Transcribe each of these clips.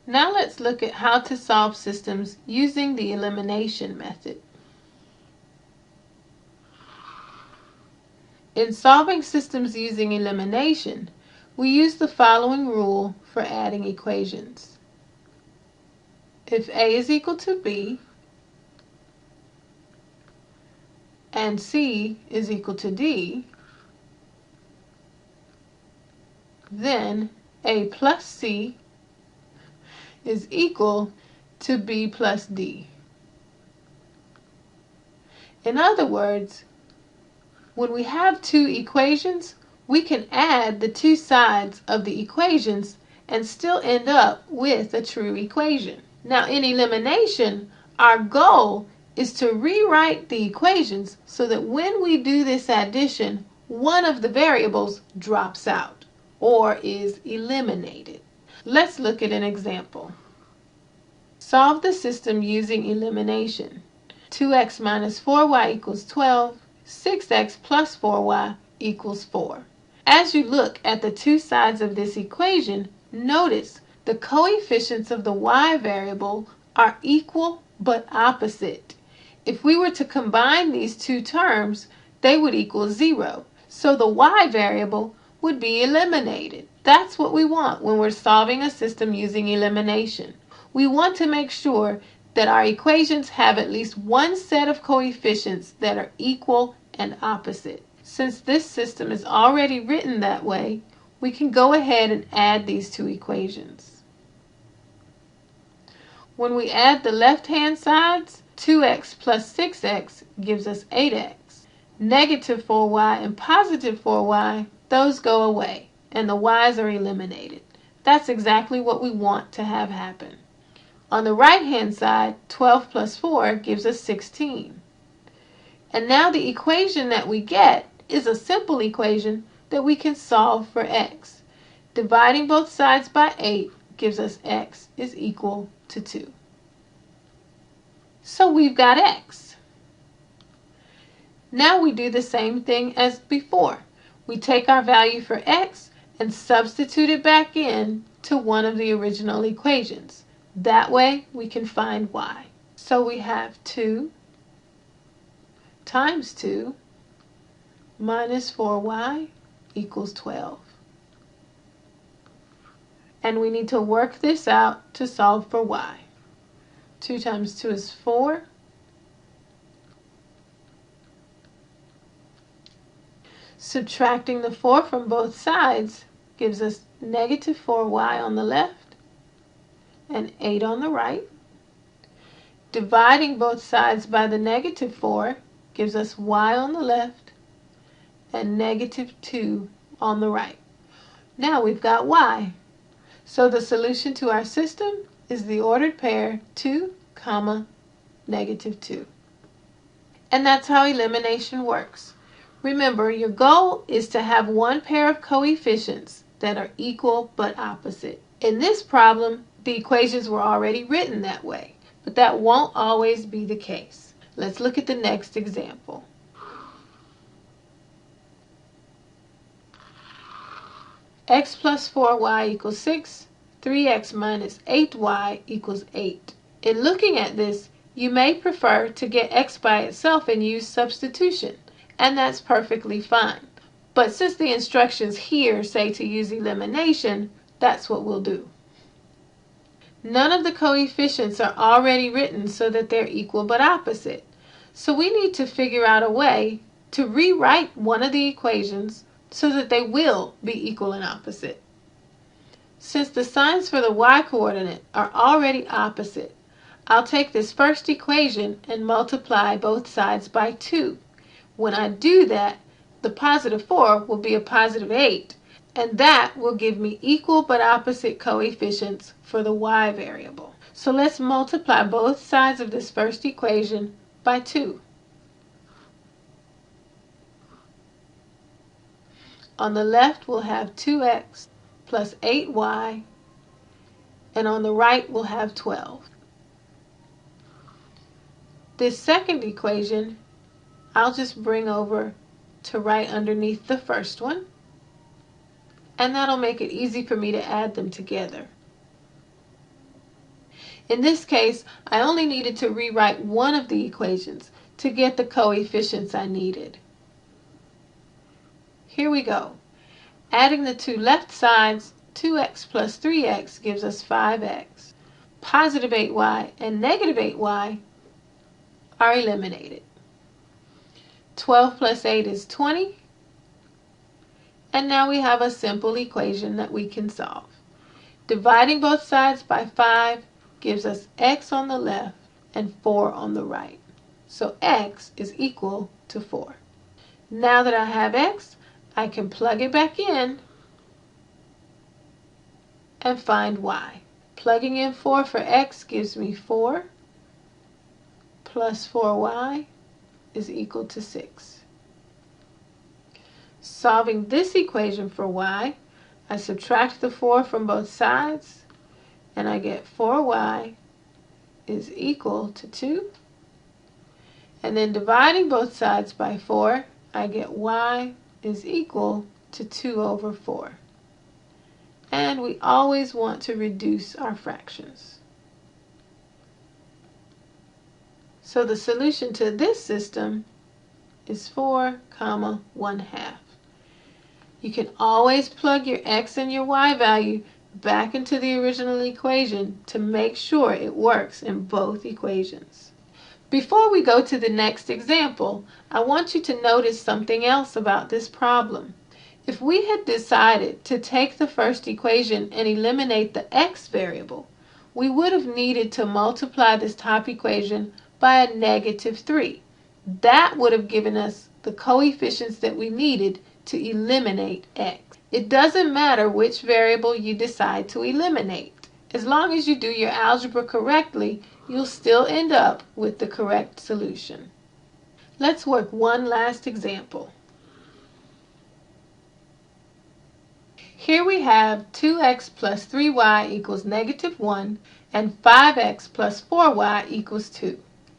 Now let's look at how to solve systems using the elimination method. In solving systems using elimination, we use the following rule for adding equations. If A is equal to B and C is equal to D, then A plus C is equal to B plus D. In other words, when we have two equations, we can add the two sides of the equations and still end up with a true equation. Now in elimination, our goal is to rewrite the equations so that when we do this addition, one of the variables drops out or is eliminated. Let's look at an example. Solve the system using elimination. 2x minus 4y equals 12. 6x plus 4y equals 4. As you look at the two sides of this equation, notice the coefficients of the y variable are equal but opposite. If we were to combine these two terms, they would equal 0. So the y variable would be eliminated. That's what we want when we're solving a system using elimination. We want to make sure that our equations have at least one set of coefficients that are equal and opposite. Since this system is already written that way, we can go ahead and add these two equations. When we add the left-hand sides, 2x plus 6x gives us 8x. Negative 4y and positive 4y, those go away, and the y's are eliminated. That's exactly what we want to have happen. On the right-hand side, 12 plus 4 gives us 16. And now the equation that we get is a simple equation that we can solve for x. Dividing both sides by 8 gives us x is equal to 2. So we've got x. Now we do the same thing as before. We take our value for x and substitute it back in to one of the original equations. That way we can find y. So we have 2 times 2 minus 4y equals 12. And we need to work this out to solve for y. 2 times 2 is 4. Subtracting the 4 from both sides gives us negative 4y on the left and 8 on the right. Dividing both sides by the negative 4 gives us y on the left and negative 2 on the right. Now we've got y. So the solution to our system is the ordered pair 2, negative 2. And that's how elimination works. Remember, your goal is to have one pair of coefficients that are equal but opposite. In this problem, the equations were already written that way, but that won't always be the case. Let's look at the next example. X plus 4y equals 6, 3x minus 8y equals 8. In looking at this, you may prefer to get x by itself and use substitution, and that's perfectly fine. But since the instructions here say to use elimination, that's what we'll do. None of the coefficients are already written so that they're equal but opposite. So we need to figure out a way to rewrite one of the equations so that they will be equal and opposite. Since the signs for the y-coordinate are already opposite, I'll take this first equation and multiply both sides by 2. When I do that, the positive 4 will be a positive 8, and that will give me equal but opposite coefficients for the y variable. So let's multiply both sides of this first equation by 2. On the left we'll have 2x plus 8y, and on the right we'll have 12. This second equation I'll just bring over to right underneath the first one, and that'll make it easy for me to add them together. In this case, I only needed to rewrite one of the equations to get the coefficients I needed. Here we go. Adding the two left sides, 2x plus 3x gives us 5x. Positive 8y and negative 8y are eliminated. 12 plus 8 is 20. And now we have a simple equation that we can solve. Dividing both sides by 5 gives us x on the left and 4 on the right. So x is equal to 4. Now that I have x, I can plug it back in and find y. Plugging in 4 for x gives me 4 plus 4y is equal to 6. Solving this equation for y, I subtract the 4 from both sides and I get 4y is equal to 2. And then dividing both sides by 4, I get y is equal to 2 over 4. And we always want to reduce our fractions. So the solution to this system is 4, 1/2. You can always plug your x and your y value back into the original equation to make sure it works in both equations. Before we go to the next example, I want you to notice something else about this problem. If we had decided to take the first equation and eliminate the x variable, we would have needed to multiply this top equation by a -3. That would have given us the coefficients that we needed to eliminate x. It doesn't matter which variable you decide to eliminate. As long as you do your algebra correctly, you'll still end up with the correct solution. Let's work one last example. Here we have 2x plus 3y equals -1 and 5x plus 4y equals 2.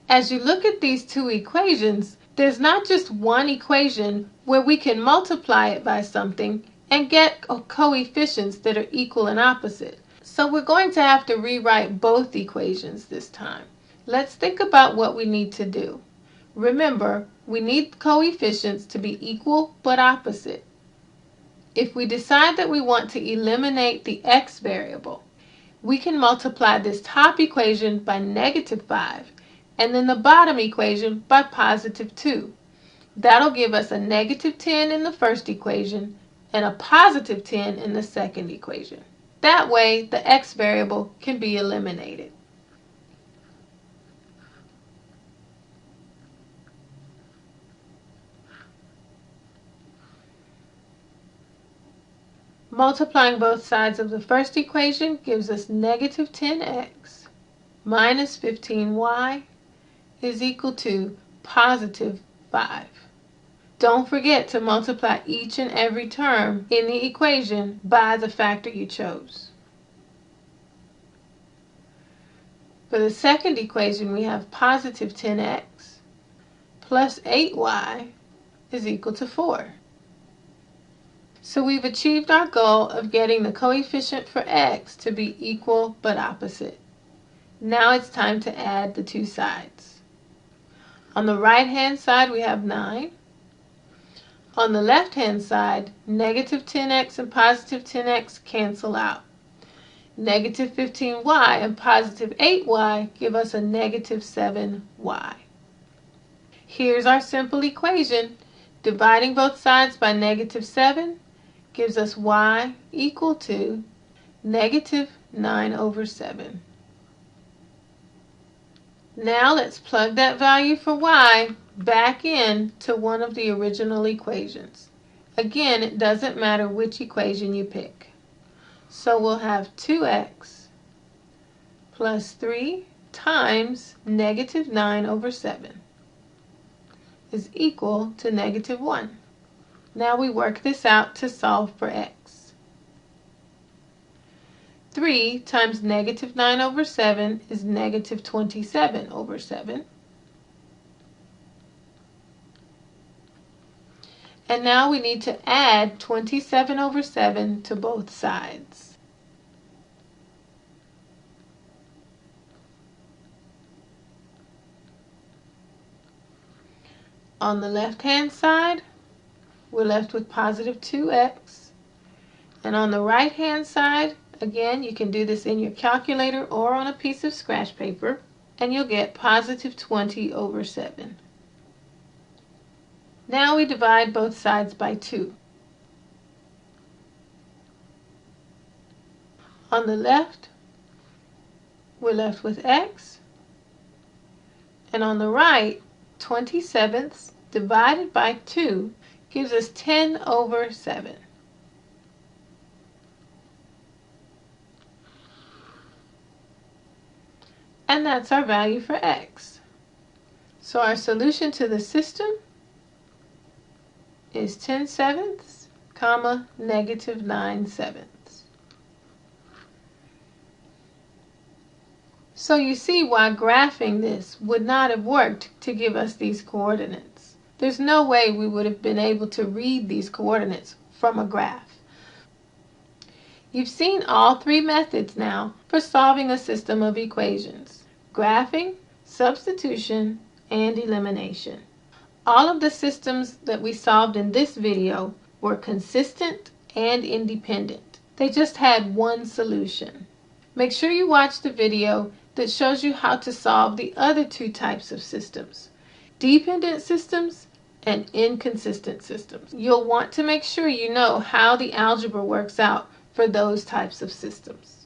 As you look at these two equations, there's not just one equation where we can multiply it by something and get coefficients that are equal and opposite. So we're going to have to rewrite both equations this time. Let's think about what we need to do. Remember, we need coefficients to be equal but opposite. If we decide that we want to eliminate the x variable, we can multiply this top equation by -5 and then the bottom equation by +2. That'll give us a -10 in the first equation and a +10 in the second equation. That way, the x variable can be eliminated. Multiplying both sides of the first equation gives us -10x minus 15y is equal to +5. Don't forget to multiply each and every term in the equation by the factor you chose. For the second equation, we have +10x plus 8y is equal to 4. So we've achieved our goal of getting the coefficient for x to be equal but opposite. Now it's time to add the two sides. On the right-hand side, we have 9. On the left-hand side, -10x and +10x cancel out. -15y and +8y give us a -7y. Here's our simple equation. Dividing both sides by -7 gives us y equal to -9/7. Now let's plug that value for y back in to one of the original equations. Again, it doesn't matter which equation you pick. So we'll have 2x plus 3 times -9/7 is equal to -1. Now we work this out to solve for x. 3 times -9/7 is -27/7. And now we need to add 27/7 to both sides. On the left-hand side, we're left with positive 2x. And on the right-hand side, again, you can do this in your calculator or on a piece of scratch paper, and you'll get positive 20 over 7. Now we divide both sides by 2. On the left, we're left with x, and on the right, 20/7 divided by 2 gives us 10 over 7. And that's our value for x. So our solution to the system is 10/7, comma, negative 9/7. So you see why graphing this would not have worked to give us these coordinates. There's no way we would have been able to read these coordinates from a graph. You've seen all three methods now for solving a system of equations: graphing, substitution, and elimination. All of the systems that we solved in this video were consistent and independent. They just had one solution. Make sure you watch the video that shows you how to solve the other two types of systems: dependent systems and inconsistent systems. You'll want to make sure you know how the algebra works out for those types of systems.